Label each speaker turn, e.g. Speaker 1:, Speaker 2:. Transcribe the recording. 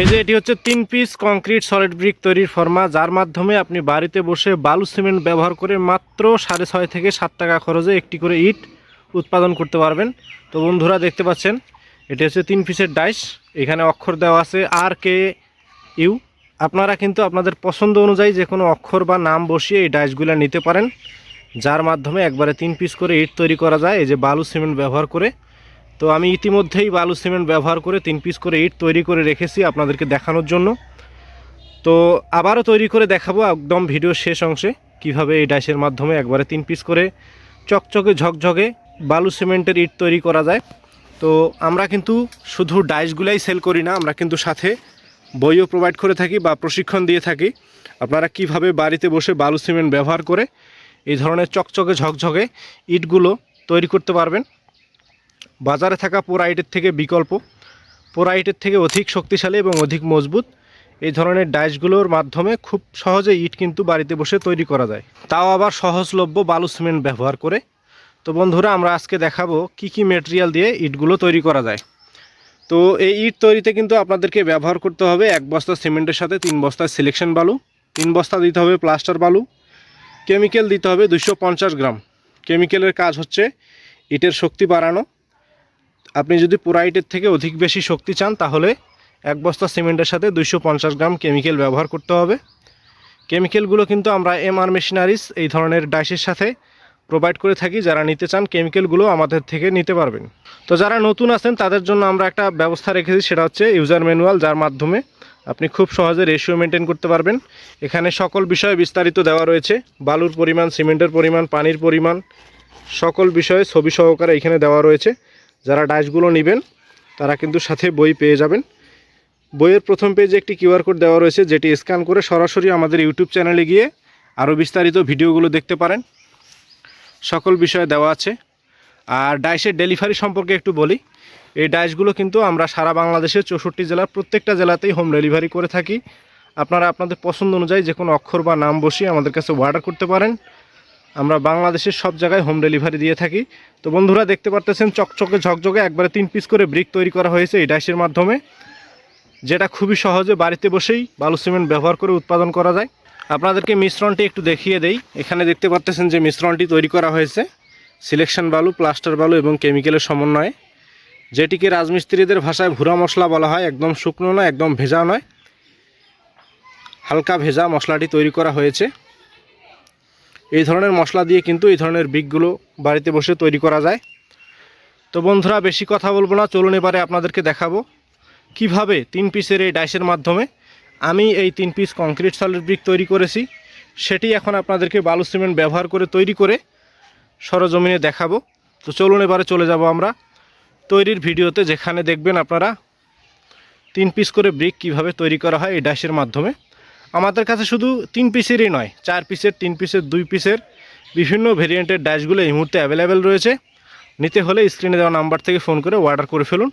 Speaker 1: এই যে এটি হচ্ছে 3 পিস কংক্রিট সলিড ব্রিক তৈরির ফর্মা, যার মাধ্যমে আপনি বাড়িতে বসে বালু সিমেন্ট ব্যবহার করে মাত্র 6.5 থেকে 7 টাকা খরচে একটি করে ইট উৎপাদন করতে পারবেন। তো বন্ধুরা দেখতে পাচ্ছেন এটি হচ্ছে 3 পিসের ডাইস। এখানে অক্ষর দেওয়া আছে RKU। আপনারা কিন্তু আপনাদের পছন্দ অনুযায়ী যে কোনো অক্ষর বা নাম বসিয়ে এই ডাইসগুলো নিতে পারেন, যার মাধ্যমে একবারে 3 পিস করে ইট তৈরি করা যায় এই যে বালু সিমেন্ট ব্যবহার করে। তো আমি ইতিমধ্যেই বালু সিমেন্ট ব্যবহার করে 3 পিস করে ইট তৈরি করে রেখেছি আপনাদেরকে দেখানোর জন্য। তো আবারও তৈরি করে দেখাবো একদম ভিডিও শেষ অংশে কিভাবে এই ডাইসের মাধ্যমে একবারে 3 পিস করে চকচকে ঝকঝকে বালু সিমেন্টের ইট তৈরি করা যায়। তো আমরা কিন্তু শুধু ডাইসগুলাই সেল করি না, আমরা কিন্তু সাথে বইও প্রোভাইড করে থাকি বা প্রশিক্ষণ দিয়ে থাকি আপনারা কিভাবে বাড়িতে বসে বালু সিমেন্ট ব্যবহার করে এই ধরনের চকচকে ঝকঝকে ইটগুলো তৈরি করতে পারবেন। বাজারে থাকা পোড়া ইটের থেকে বিকল্প, পোড়া ইটের থেকে অধিক শক্তিশালী এবং অধিক মজবুত এই ধরনের ডাইসগুলোর মাধ্যমে খুব সহজে ইট কিন্তু বাড়িতে বসে তৈরি করা যায়, তাও আবার সহজলভ্য বালু সিমেন্ট ব্যবহার করে। তো বন্ধুরা আমরা আজকে দেখাবো কি কি ম্যাটেরিয়াল দিয়ে ইটগুলো তৈরি করা যায়। তো এই ইট তৈরিতে কিন্তু আপনাদেরকে ব্যবহার করতে হবে 1 বস্তা সিমেন্টের সাথে 3 বস্তা সিলেকশন বালু, 3 বস্তা দিতে হবে প্লাস্টার বালু, কেমিক্যাল দিতে হবে 250 গ্রাম। কেমিক্যালের কাজ হচ্ছে ইটের শক্তি বাড়ানো। আপনি যদি পোড়া ইটের থেকে অধিক বেশি শক্তি চান তাহলে 1 বস্তা সিমেন্টের সাথে 250 গ্রাম কেমিক্যাল ব্যবহার করতে হবে। কেমিক্যালগুলো কিন্তু আমরা MR মেশিনারিজ এই ধরনের ডাইসের সাথে প্রোভাইড করে থাকি, যারা নিতে চান কেমিক্যালগুলো আমাদের থেকে নিতে পারবেন। তো যারা নতুন আছেন তাদের জন্য আমরা একটা ব্যবস্থা রেখেছি, সেটা হচ্ছে ইউজার ম্যানুয়াল, যার মাধ্যমে আপনি খুব সহজে রেশিও মেনটেন করতে পারবেন। এখানে সকল বিষয়ে বিস্তারিত দেওয়া রয়েছে, বালুর পরিমাণ, সিমেন্টের পরিমাণ, পানির পরিমাণ, সকল বিষয়ে ছবি সহকারে এখানে দেওয়া রয়েছে। যারা ডাইসগুলো নেবেন তারা কিন্তু সাথে বই পেয়ে যাবেন। বইয়ের প্রথম পেজে একটি QR কোড দেওয়া রয়েছে, যেটি স্ক্যান করে সরাসরি আমাদের ইউটিউব চ্যানেলে গিয়ে আরও বিস্তারিত ভিডিওগুলো দেখতে পারেন। সকল বিষয়ে দেওয়া আছে। আর ডাইসের ডেলিভারি সম্পর্কে একটু বলি। এই ডাইসগুলো কিন্তু আমরা সারা বাংলাদেশের 64 জেলার প্রত্যেকটা জেলাতেই হোম ডেলিভারি করে থাকি। আপনারা আপনাদের পছন্দ অনুযায়ী যে কোনো অক্ষর বা নাম বসিয়ে আমাদের কাছে অর্ডার করতে পারেন। আমরা বাংলাদেশের সব জায়গায় হোম ডেলিভারি দিয়ে থাকি। তো বন্ধুরা দেখতে পারতেছেন চকচকে ঝকঝকে একবারে 3 পিস করে ব্রিক তৈরি করা হয়েছে এই ডাইসের মাধ্যমে, যেটা খুবই সহজে বাড়িতে বসেই বালু সিমেন্ট ব্যবহার করে উৎপাদন করা যায়। আপনাদেরকে মিশ্রণটি একটু দেখিয়ে দেই। এখানে দেখতে পারতেছেন যে মিশ্রণটি তৈরি করা হয়েছে সিলেকশন বালু, প্লাস্টার বালু এবং কেমিক্যালের সমন্বয়ে, যেটিকে রাজমিস্ত্রিদের ভাষায় ভুরা মশলা বলা হয়। একদম শুকনো নয়, একদম ভেজা নয়, হালকা ভেজা মশলাটি তৈরি করা হয়েছে। এই ধরনের মশলা দিয়ে কিন্তু এই ধরনের ব্রিকগুলো বাড়িতে বসে তৈরি করা যায়। তো বন্ধুরা বেশি কথা বলবো না, চলুন এবারে আপনাদেরকে দেখাবো কিভাবে 3 পিসের এই ডাইসের মাধ্যমে আমি এই 3 পিস কংক্রিট সলিড ব্রিক তৈরি করেছি, সেটি এখন আপনাদেরকে বালু সিমেন্ট ব্যবহার করে তৈরি করে সরজমিনে দেখাবো। তো চলুন এবারে চলে যাব আমরা তৈরির ভিডিওতে, যেখানে দেখবেন আপনারা 3 পিস করে ব্রিক কিভাবে তৈরি করা হয় এই ডাইসের মাধ্যমে। আমাদের কাছে শুধু 3 পিসেরই নয়, 4 পিসের, 3 পিসের, 2 পিসের বিভিন্ন ভেরিয়েন্টের ডাইসগুলো এই মুহূর্তে অ্যাভেলেবেল রয়েছে। নিতে হলে স্ক্রিনে দেওয়া নাম্বার থেকে ফোন করে অর্ডার করে ফেলুন।